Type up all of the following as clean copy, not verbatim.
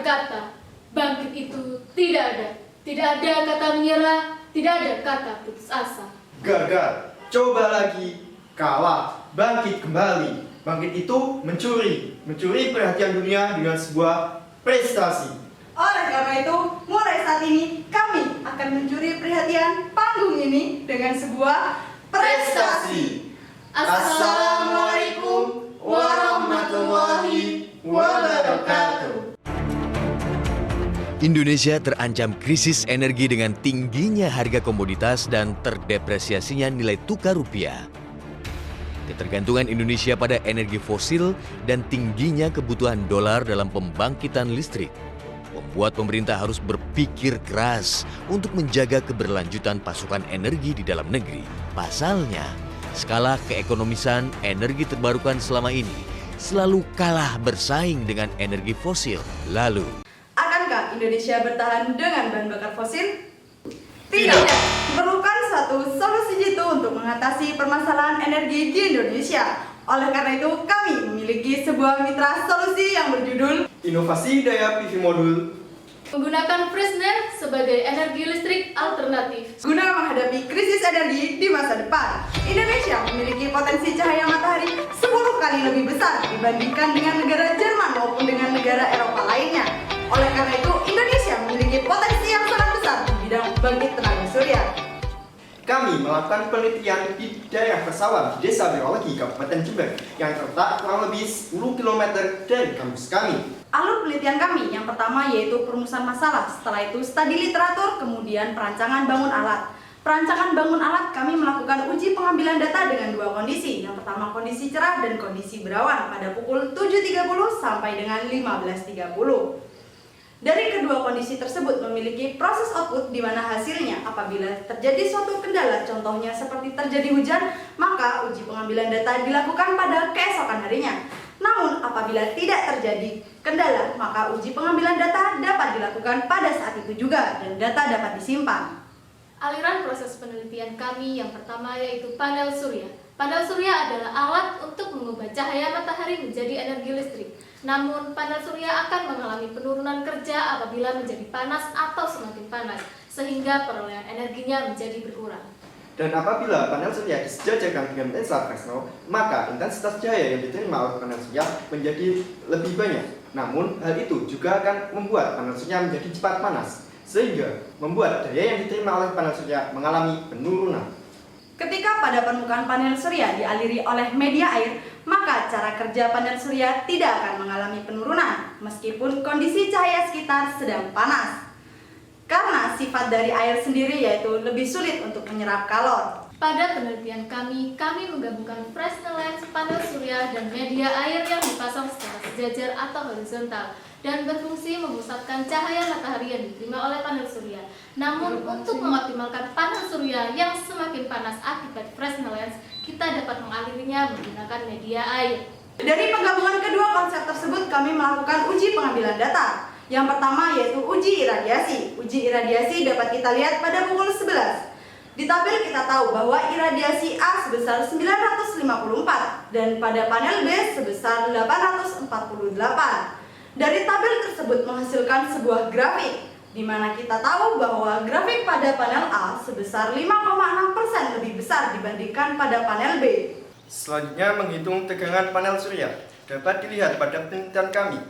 kata bangkit itu tidak ada. Tidak ada kata menyerah, tidak ada kata putus asa. Gagal, coba lagi, kalah, bangkit kembali. Bangkit itu mencuri perhatian dunia dengan sebuah prestasi. Oleh karena itu, mulai saat ini kami akan mencuri perhatian panggung ini dengan sebuah prestasi. Assalamualaikum warahmatullahi wabarakatuh. Indonesia terancam krisis energi dengan tingginya harga komoditas dan terdepresiasinya nilai tukar rupiah. Ketergantungan Indonesia pada energi fosil dan tingginya kebutuhan dolar dalam pembangkitan listrik membuat pemerintah harus berpikir keras untuk menjaga keberlanjutan pasokan energi di dalam negeri. Pasalnya, skala keekonomisan energi terbarukan selama ini selalu kalah bersaing dengan energi fosil. Lalu, akankah Indonesia bertahan dengan bahan bakar fosil? Tidak. Diperlukan suatu solusi jitu untuk mengatasi permasalahan energi di Indonesia. Oleh karena itu, kami memiliki sebuah mitra solusi yang berjudul Inovasi Daya PV Modul Menggunakan Fresnel sebagai energi listrik alternatif. guna menghadapi krisis energi di masa depan. Indonesia memiliki potensi cahaya matahari 10 kali lebih besar dibandingkan dengan negara Jerman maupun dengan negara Eropa lainnya. Oleh karena itu, Indonesia memiliki potensi yang sangat besar di bidang pembangkit tenaga surya. Kami melakukan penelitian di daerah persawahan di Desa Biologi Kabupaten Jember yang terletak kurang lebih 10 km dari kampus kami. Alur penelitian kami yang pertama yaitu perumusan masalah, setelah itu studi literatur, kemudian perancangan bangun alat. Perancangan bangun alat kami melakukan uji pengambilan data dengan dua kondisi. Yang pertama kondisi cerah dan kondisi berawan pada pukul 7.30 sampai dengan 15.30. Dari kedua kondisi tersebut memiliki proses output di mana hasilnya apabila terjadi suatu kendala, contohnya seperti terjadi hujan, maka uji pengambilan data dilakukan pada keesokan harinya. Namun apabila tidak terjadi kendala, maka uji pengambilan data dapat dilakukan pada saat itu juga dan data dapat disimpan. Aliran proses penelitian kami yang pertama yaitu panel surya. Panel surya adalah alat untuk mengubah cahaya matahari menjadi energi listrik. Namun, panel surya akan mengalami penurunan kerja apabila menjadi panas atau semakin panas, sehingga perolehan energinya menjadi berkurang. Dan apabila panel surya disejajarkan dengan lensa Fresnel, maka intensitas cahaya yang diterima oleh panel surya menjadi lebih banyak. Namun, hal itu juga akan membuat panel surya menjadi cepat panas, sehingga membuat daya yang diterima oleh panel surya mengalami penurunan. Ketika pada permukaan panel surya dialiri oleh media air, maka cara kerja panel surya tidak akan mengalami penurunan meskipun kondisi cahaya sekitar sedang panas. Karena sifat dari air sendiri yaitu lebih sulit untuk menyerap kalor. Pada penelitian kami menggabungkan Fresnel lens, panel surya, dan media air yang dipasang secara sejajar atau horizontal dan berfungsi memusatkan cahaya matahari yang diterima oleh panel surya. Namun, untuk mengoptimalkan panel surya yang semakin panas akibat Fresnel lens, kita dapat mengalirinya menggunakan media air. Dari penggabungan kedua konsep tersebut, kami melakukan uji pengambilan data. Yang pertama yaitu uji iradiasi. Uji iradiasi dapat kita lihat pada pukul 11. Di tabel kita tahu bahwa iradiasi A sebesar 954 dan pada panel B sebesar 848. Dari tabel tersebut menghasilkan sebuah grafik, di mana kita tahu bahwa grafik pada panel A sebesar 5,6% lebih besar dibandingkan pada panel B. Selanjutnya menghitung tegangan panel surya dapat dilihat pada penelitian kami.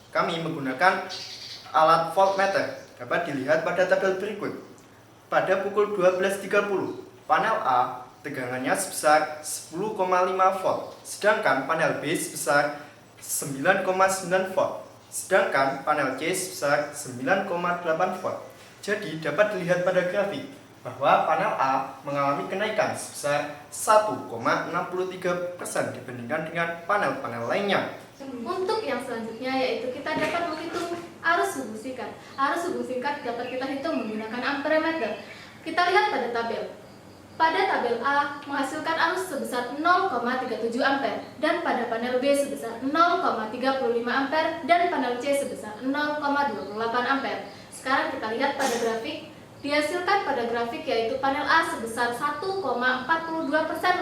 Kami menggunakan alat voltmeter, dapat dilihat pada tabel berikut. Pada pukul 12.30, panel A tegangannya sebesar 10,5 volt, sedangkan panel B sebesar 9,9 volt, sedangkan panel C sebesar 9,8 volt. Jadi dapat dilihat pada grafik bahwa panel A mengalami kenaikan sebesar 1,63% dibandingkan dengan panel-panel lainnya. Untuk yang selanjutnya yaitu kita dapat menghitung arus hubung singkat. Arus hubung singkat dapat kita hitung menggunakan amperemeter. Kita lihat pada tabel. Pada tabel A menghasilkan arus sebesar 0,37 ampere dan pada panel B sebesar 0,35 ampere dan panel C sebesar 0,28 ampere. Sekarang kita lihat pada grafik. Dihasilkan pada grafik yaitu panel A sebesar 1,42%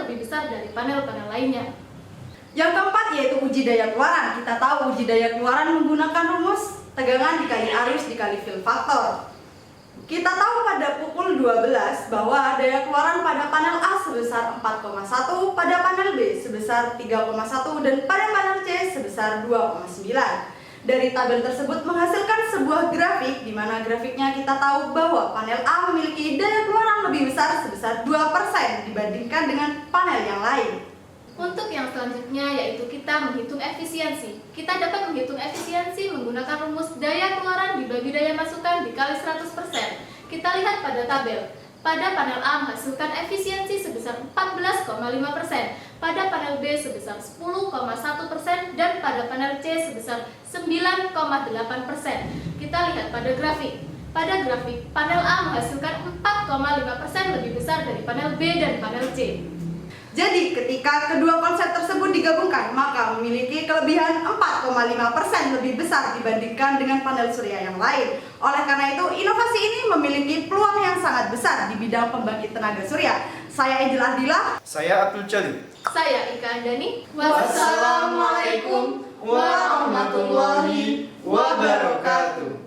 lebih besar dari panel-panel lainnya. Yang keempat yaitu uji daya keluaran. Kita tahu uji daya keluaran menggunakan rumus tegangan dikali arus dikali fill factor. Kita tahu pada pukul 12 bahwa daya keluaran pada panel A sebesar 4,1, pada panel B sebesar 3,1, dan pada panel C sebesar 2,9. Dari tabel tersebut menghasilkan sebuah grafik di mana grafiknya kita tahu bahwa panel A memiliki daya keluaran lebih besar sebesar 2% dibandingkan dengan panel yang lain. Untuk yang selanjutnya yaitu kita menghitung efisiensi. Kita dapat menghitung efisiensi menggunakan rumus daya keluaran dibagi daya masukan dikali 100%. Kita lihat pada tabel. Pada panel A menghasilkan efisiensi sebesar 14,5%, pada panel B sebesar 10,1%, dan pada panel C sebesar 9,8%. Kita lihat pada grafik. Pada grafik, panel A menghasilkan 4,5% lebih besar dari panel B dan panel C. Jadi ketika kedua konsep tersebut digabungkan, maka memiliki kelebihan 4,5% lebih besar dibandingkan dengan panel surya yang lain. Oleh karena itu, inovasi ini memiliki peluang yang sangat besar di bidang pembangkit tenaga surya. Saya Angel Ardila. Saya Abdul Jalil. Saya Ika Andani. Wassalamualaikum warahmatullahi wabarakatuh.